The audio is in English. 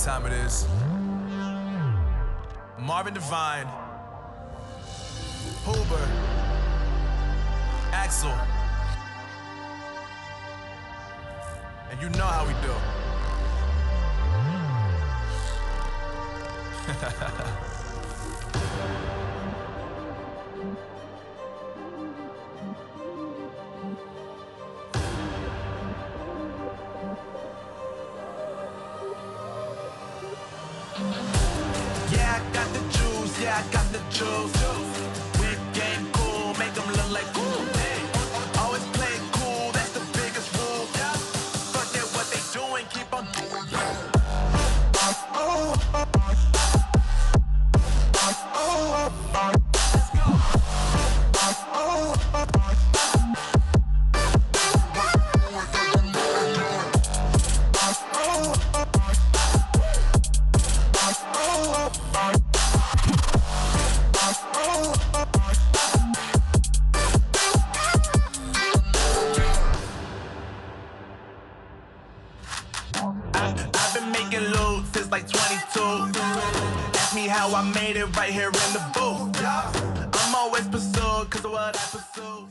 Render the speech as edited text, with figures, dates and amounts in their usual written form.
time it is. Marvin Devine, Huber, Axel, and you know how we do. Yeah, I got the juice, yeah, I got the juice. We game cool, make them look like cool. Always play it cool, that's the biggest rule. Forget what they doing, keep on doing. Let's go. I've been making loot since like 22. Ask me how I made it right here in the booth. I'm always pursued cause of what I pursue.